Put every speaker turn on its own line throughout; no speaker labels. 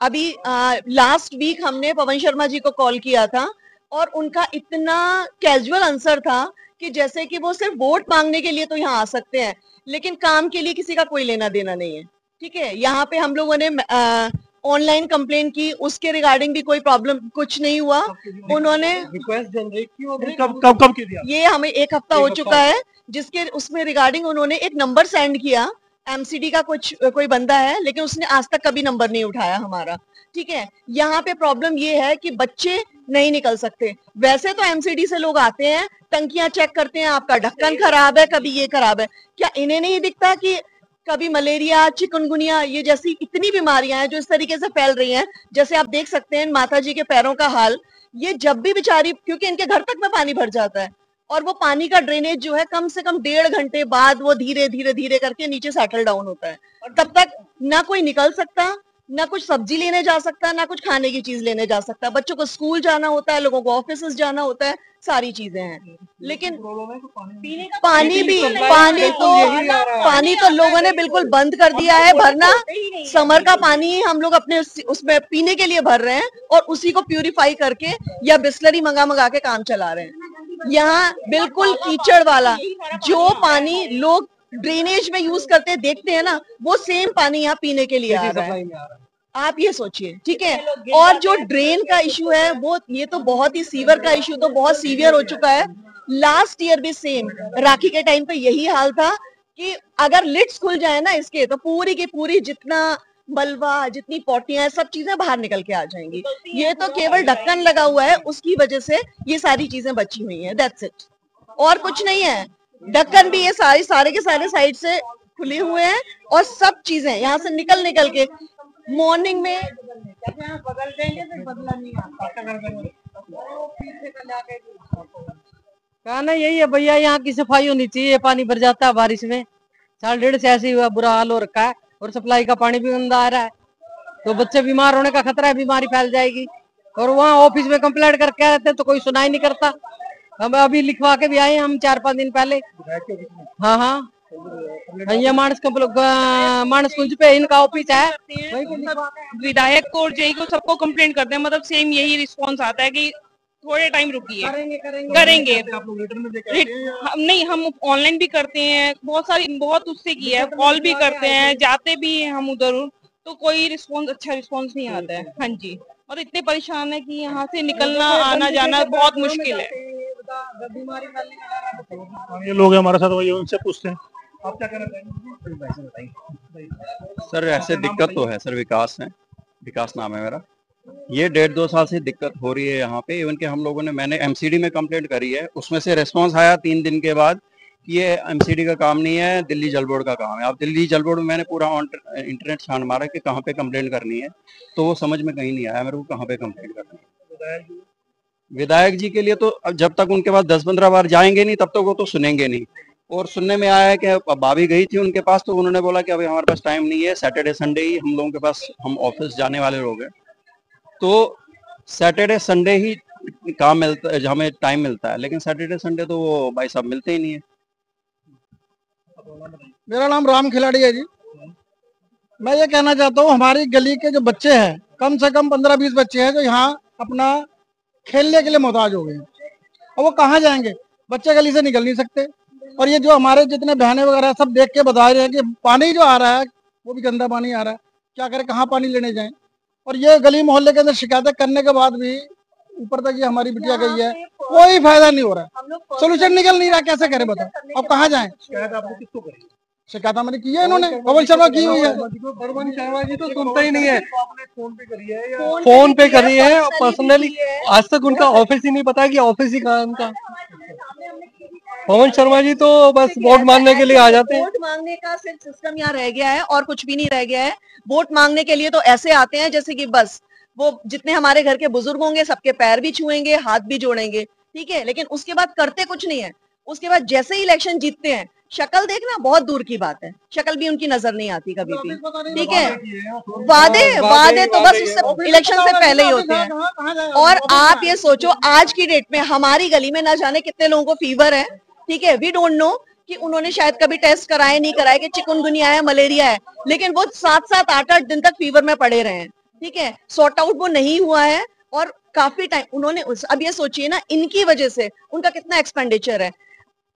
अभी last week हमने पवन शर्मा जी को कॉल किया था और उनका इतना कैजुअल आंसर था कि जैसे कि वो सिर्फ वोट मांगने के लिए तो यहाँ आ सकते हैं, लेकिन काम के लिए किसी का कोई लेना देना नहीं है। ठीक है, यहाँ पे हम लोगों ने ऑनलाइन कंप्लेन की, उसके रिगार्डिंग भी कोई प्रॉब्लम कुछ नहीं हुआ। उन्होंने
रिक्वेस्ट जनरेट की, कब की दिया?
ये हमें 1 हफ्ता हो चुका है, जिसके उसमें रिगार्डिंग उन्होंने एक नंबर सेंड किया, एमसीडी का कोई बंदा है, लेकिन उसने आज तक कभी नंबर नहीं उठाया हमारा। ठीक है, यहाँ पे प्रॉब्लम ये है कि बच्चे नहीं निकल सकते। वैसे तो एमसीडी से लोग आते हैं, टंकियां चेक करते हैं, आपका ढक्कन खराब है, कभी ये खराब है, क्या इन्हें नहीं दिखता कि कभी मलेरिया, चिकनगुनिया, ये जैसी इतनी बीमारियां हैं जो इस तरीके से फैल रही हैं। जैसे आप देख सकते हैं माता जी के पैरों का हाल, ये जब भी बेचारी, क्योंकि इनके घर तक में पानी भर जाता है और वो पानी का ड्रेनेज जो है कम से कम 1.5 घंटे बाद वो धीरे धीरे धीरे करके नीचे सेटल डाउन होता है। तब तक ना कोई निकल सकता, ना कुछ सब्जी लेने जा सकता, ना कुछ खाने की चीज लेने जा सकता। बच्चों को स्कूल जाना होता है, लोगों को ऑफिस जाना होता है, सारी चीजें हैं। लेकिन पानी तो लोगों ने बिल्कुल बंद कर दिया है भरना। समर का पानी हम लोग अपने उसमें पीने के लिए भर रहे हैं और उसी को प्यूरिफाई करके या बिस्लरी मंगा के काम चला रहे हैं। यहाँ बिल्कुल कीचड़ वाला जो पानी लोग ड्रेनेज में यूज करते हैं, देखते हैं ना, वो सेम पानी यहाँ पीने के लिए आ रहा है। आप ये सोचिए, ठीक है। और जो ड्रेन का इश्यू है वो, ये तो बहुत ही, सीवर का इश्यू तो बहुत सीवियर हो चुका है। लास्ट ईयर भी सेम राखी के टाइम पे यही हाल था कि अगर लिड्स खुल जाए ना इसके, तो पूरी की पूरी जितना मलबा, जितनी पोटियां, सब चीजें बाहर निकल के आ जाएंगी। ये तो केवल ढक्कन लगा हुआ है, उसकी वजह से ये सारी चीजें बची हुई हैं, दैट्स इट, और कुछ नहीं है। ढक्कन भी ये सारे के सारे साइड से खुले हुए हैं और सब चीजें यहाँ से निकल के मॉर्निंग में बदल देंगे, फिर बदला नहीं आता।
कहना यही है भैया, यहाँ की सफाई होनी चाहिए। पानी भर जाता है बारिश में, 1.5 से ऐसे हुआ बुरा हाल हो रखा है और सप्लाई का पानी भी गंदा आ रहा है, तो बच्चे बीमार होने का खतरा है, बीमारी फैल जाएगी। और वहाँ ऑफिस में कंप्लेंट करके आते तो कोई सुनाई नहीं करता। हम अभी लिखवा के भी आए, हम 4-5 दिन पहले। हाँ, ये मानस कुंज पे इनका ऑफिस है।
विधायक को और जेई को सबको कंप्लेंट करते हैं, मतलब सेम यही रिस्पॉन्स आता है कि थोड़े टाइम रुकिए, करेंगे। नहीं, हम ऑनलाइन भी करते हैं, बहुत उससे किया है, कॉल भी करते हैं, जाते भी हैं हम उधर, तो कोई अच्छा रिस्पॉन्स नहीं आता है। हाँ जी, और इतने परेशान है कि यहाँ से निकलना, आना जाना बहुत मुश्किल है।
ये लोग हैं हमारे साथ, वही उनसे पूछते हैं, आप क्या कहना चाहेंगे?
सर ऐसे दिक्कत तो है सर, विकास नाम है मेरा। ये 1.5-2 साल से दिक्कत हो रही है यहाँ पे। इवन के हम लोगों ने, मैंने एमसीडी में कंप्लेंट करी है, उसमें से रिस्पांस आया 3 दिन के बाद कि ये एमसीडी का काम नहीं है, दिल्ली जल बोर्ड का काम है। अब दिल्ली जल बोर्ड में मैंने पूरा इंटरनेट छान मारा कि कहाँ पे कंप्लेंट करनी है, तो वो समझ में कहीं नहीं आया मेरे को कहाँ पे कंप्लेंट करनी है। विधायक जी के लिए तो जब तक उनके पास 10-15 बार जाएंगे नहीं, तब तक वो तो सुनेंगे नहीं। और सुनने में आया है कि भाभी गई थी उनके पास, तो उन्होंने बोला कि अभी हमारे पास टाइम नहीं है, सैटरडे संडे ही हम लोगों के पास, हम ऑफिस जाने वाले लोग हैं, तो सैटरडे संडे ही काम मिलता है, हमें टाइम मिलता है। लेकिन सैटरडे संडे तो वो भाई साहब मिलते ही नहीं है।
मेरा नाम राम खिलाड़ी है जी। मैं ये कहना चाहता हूँ, हमारी गली के जो बच्चे हैं, कम से कम 15-20 बच्चे हैं जो यहाँ अपना खेलने के लिए मोहताज हो गए हैं, और वो कहाँ जाएंगे? बच्चे गली से निकल नहीं सकते। और ये जो हमारे जितने बहनें वगैरह सब देख के बता रहे हैं कि पानी जो आ रहा है वो भी गंदा पानी आ रहा है, क्या करें, कहाँ पानी लेने जाएं? और ये गली मोहल्ले के अंदर शिकायतें करने के बाद भी ऊपर तक ये हमारी बिटिया गई है, कोई फायदा नहीं हो रहा है, सोल्यूशन निकल नहीं रहा, कैसे करें बताओ, अब कहाँ जाएं? शिकायत मैंने की है, इन्होंने पवन शर्मा की हुई है।
पवन शर्मा जी तो सुनता ही नहीं है, फोन पे करी है पर्सनली, आज तक उनका ऑफिस ही नहीं पता कि ऑफिस ही कहाँ है उनका। पवन शर्मा जी तो बस वोट मांगने के लिए आ जाते हैं।
वोट मांगने का सिर्फ सिस्टम यहाँ रह गया है और कुछ भी नहीं रह गया है। वोट मांगने के लिए तो ऐसे आते हैं जैसे कि बस वो जितने हमारे घर के बुजुर्ग होंगे सबके पैर भी छुएंगे, हाथ भी जोड़ेंगे, ठीक है, लेकिन उसके बाद करते कुछ नहीं है। उसके बाद जैसे ही इलेक्शन जीतते हैं, शक्ल देखना बहुत दूर की बात है, शक्ल भी उनकी नजर नहीं आती कभी भी, ठीक है। वादे तो बस उससे इलेक्शन से पहले ही होते हैं। और आप ये सोचो, आज की डेट में हमारी गली में ना जाने कितने लोगों को फीवर है, ठीक है, वी डोंट नो कि उन्होंने शायद कभी टेस्ट कराए नहीं कराए कि चिकनगुनिया है, मलेरिया है, लेकिन वो 7-7, 8-8 दिन तक फीवर में पड़े रहे हैं, ठीक है, सॉर्ट आउट वो नहीं हुआ है और काफी टाइम उन्होंने अब ये सोचिए ना, इनकी वजह से उनका कितना एक्सपेंडिचर है।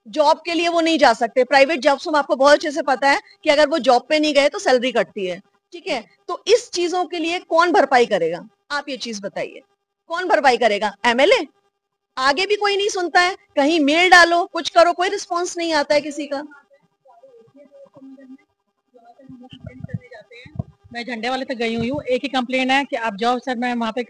जॉब के लिए वो नहीं जा सकते, प्राइवेट जॉब्स में आपको बहुत अच्छे से पता है कि अगर वो जॉब पे नहीं गए तो सैलरी कटती है, ठीक है। तो इस चीजों के लिए कौन भरपाई करेगा, आप ये चीज बताइए, कौन भरपाई करेगा? एमएलए? आगे भी कोई नहीं सुनता है, कहीं मेल डालो, कुछ करो, कोई रिस्पॉन्स नहीं आता है किसी का।
मैं झंडे वाले तक गई हुई हूँ, एक ही कंप्लेन है कि आप जाओ सर, मैं वहाँ पे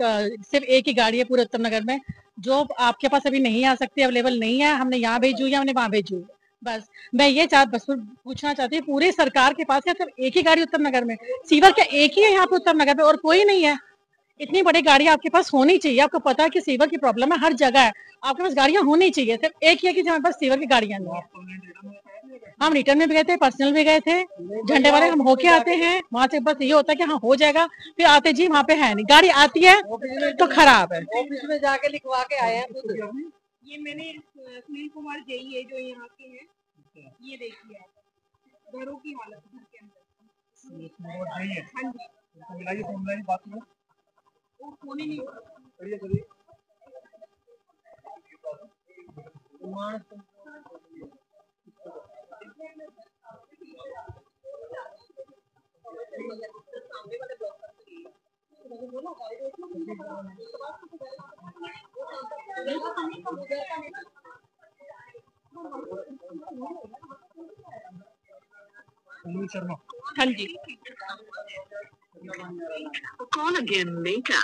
सिर्फ एक ही गाड़ी है पूरे उत्तम नगर में जो आपके पास अभी नहीं आ सकती, अवेलेबल नहीं है, हमने यहाँ भेजी हुई है, हमने वहाँ भेजी हुई है। बस मैं ये बस पूछना चाहती हूँ, पूरी सरकार के पास क्या सिर्फ एक ही गाड़ी उत्तम नगर में? सीवर क्या एक ही है यहाँ पे उत्तम नगर में और कोई नहीं है? इतनी बड़ी गाड़ी आपके पास होनी चाहिए। आपको पता है कि सीवर की प्रॉब्लम है हर जगह है, आपके पास गाड़ियां होनी चाहिए। सिर्फ एक ही है कि हमारे पास सीवर की गाड़ियां नहीं है। हम रिटर्न में भी गए थे, पर्सनल भी गए थे, झंडे वाले हम होके आते हैं, वहां से बस ये होता है कि हाँ हो जाएगा, फिर आते जी वहाँ पे है नहीं, गाड़ी आती है तो खराब है।
ऑफिस में जाके लिखवा के आए हैं खुद।
ये मैंने सुनील कुमार जेई है जो यहाँ के हैं, ये देखिए आप घरों की हालत घर के अंदर। हाँ जी, बात में वो फोन ही नहीं
शर्मा।
हाँ जी,
कॉल अगेन लेटर।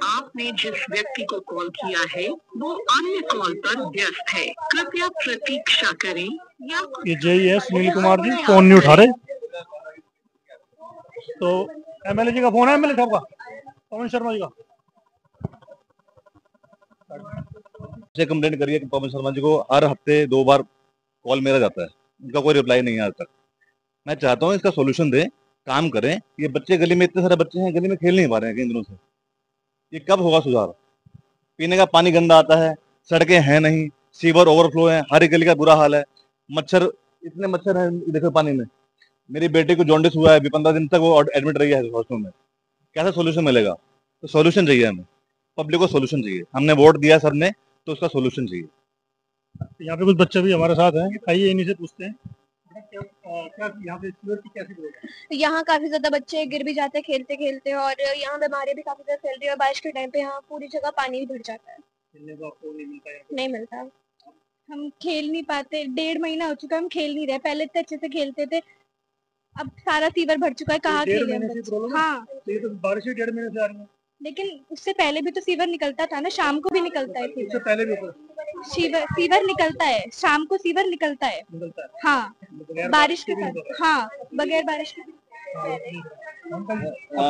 आपने जिस व्यक्ति को कॉल किया है वो अन्य कॉल पर व्यस्त है, कृपया प्रतीक्षा करें या
ये जेई है सुनील कुमार जी, फोन नहीं उठा रहे। तो एमएलए जी का फोन है, एमएलए साहब का, पवन शर्मा जी का।
से कंप्लेंट करिए कि पवन शर्मा जी को हर हफ्ते 2 बार कॉल मेरा जाता है, उनका कोई रिप्लाई नहीं है आज तक। मैं चाहता हूँ इसका सोल्यूशन दें, काम करें। ये बच्चे गली में, इतने सारे बच्चे हैं गली में, खेल नहीं पा रहे हैं कई दिनों से। ये कब होगा सुधार? पीने का पानी गंदा आता है, सड़कें हैं नहीं, सीवर ओवरफ्लो है, हर एक गली का बुरा हाल है। मच्छर, इतने मच्छर हैं देखो पानी में। मेरी बेटी को जॉन्डिस हुआ है, अभी 15 दिन तक वो एडमिट रही है हॉस्पिटल में। कैसा सोल्यूशन मिलेगा? तो सोल्यूशन चाहिए हमें, पब्लिक को सोल्यूशन चाहिए। हमने वोट दिया सबने, तो उसका सोल्यूशन चाहिए।
यहाँ पे कुछ बच्चे भी हमारे साथ हैं, आइए इन्हीं से पूछते हैं यहाँ पे कैसी?
यहाँ काफी ज्यादा बच्चे गिर भी जाते हैं खेलते खेलते, और यहाँ बीमारी भी काफी ज्यादा फैल रही है। और बारिश के टाइम पे यहाँ पूरी जगह पानी भी भर जाता है, नहीं मिलता। हम खेल नहीं पाते, 1.5 महीना हो चुका है हम खेल नहीं रहे। पहले इतने अच्छे से खेलते थे, अब सारा सीवर भर चुका है, कहाँ खेले हम? हाँ,
बारिश 1.5 महीने से आ रही है।
लेकिन उससे पहले भी तो सीवर निकलता था ना, शाम को भी निकलता है
उससे पहले भी
सीवर निकलता है, शाम को सीवर निकलता है। हाँ, बारिश के साथ, हाँ, बगैर बारिश के।
क्या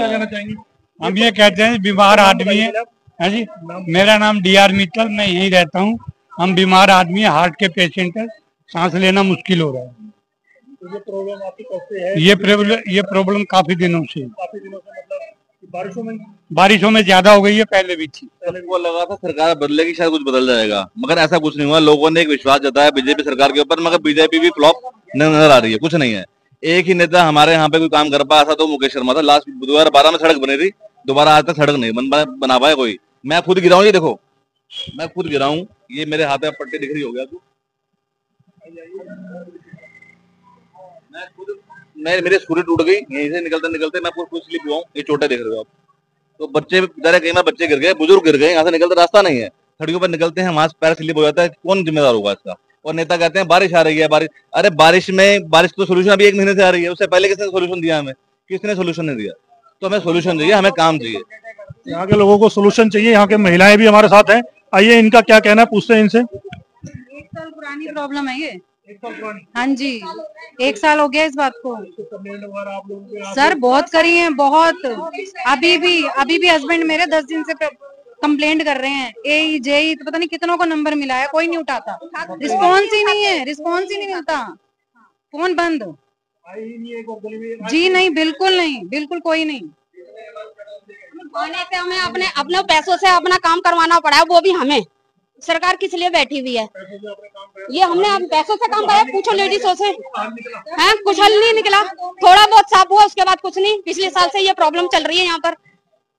कहना चाहेंगे?
हम ये कहते हैं बीमार आदमी है जी। मेरा नाम डीआर मित्तल, मैं यहीं रहता हूँ। हम बीमार आदमी है, हार्ट के पेशेंट है, सांस लेना मुश्किल हो रहा है।
तो ये प्रॉब्लम आपकी कैसे है?
ये प्रॉब्लम काफी दिनों से
मतलब
बारिशों में ज्यादा हो गई है, पहले भी थी।
वो लगा था सरकार बदलेगी, शायद कुछ बदल जाएगा, मगर ऐसा कुछ नहीं हुआ। लोगों ने एक विश्वास जताया बीजेपी सरकार के ऊपर, मगर बीजेपी भी फ्लॉप नजर आ रही है, कुछ नहीं है। एक ही नेता हमारे यहाँ पे कोई काम कर पाया था, तो मुकेश शर्मा था। लास्ट 2012 में सड़क बनी थी, दोबारा आज तक सड़क नहीं बना पाया कोई। मैं खुद गिरा हूँ, ये देखो, मैं खुद गिरा हूँ, ये मेरे हाथ में पट्टी दिख रही हो गया तो मैं खुद, मेरी स्कूटी टूट गई यहीं से निकलते निकलते, मैं पूरी स्लिप हुआ हूँ। ये चोटें देख रहे हो आप। तो बच्चे बेचारे, कई बार बच्चे गिर गए, बुजुर्ग गिर गए, यहाँ से निकलते रास्ता नहीं है, सड़कों पर निकलते हैं, वहां पैर स्लिप हो जाता है। कौन जिम्मेदार होगा इसका? और नेता कहते हैं बारिश आ रही है, बारिश। अरे बारिश तो सोल्यूशन अभी 1 महीने से आ रही है, उससे पहले किसने सोल्यूशन दिया? हमें किसने सोल्यूशन नहीं दिया। तो हमें सोल्यूशन चाहिए, हमें काम चाहिए।
यहाँ के लोगों को सोल्यूशन चाहिए। यहाँ के महिलाएं भी हमारे साथ हैं, आइए इनका क्या कहना है पूछते हैं इनसे।
1 साल पुरानी प्रॉब्लम है ये।
1 साल पुरानी?
हाँ जी, 1 साल हो गया इस बात को। सर बहुत करी है, बहुत। अभी भी हस्बैंड मेरे 10 दिन से कंप्लेंट कर रहे हैं। एई जेई तो पता नहीं कितनों को नंबर मिला है, कोई नहीं उठाता। रिस्पॉन्स ही नहीं है, रिस्पॉन्स ही नहीं मिलता, फोन बंद जी। नहीं, बिल्कुल नहीं, बिल्कुल कोई नहीं।
आने पे हमें अपने पैसों से अपना काम करवाना पड़ा है, वो भी हमें। सरकार किस लिए बैठी हुई है? ये हमने पैसों से काम कराया, पूछो लेडीजों से, हैं? कुछ हल नहीं निकला, थोड़ा बहुत साफ हुआ, उसके बाद कुछ नहीं। पिछले साल से ये प्रॉब्लम चल रही है यहाँ पर।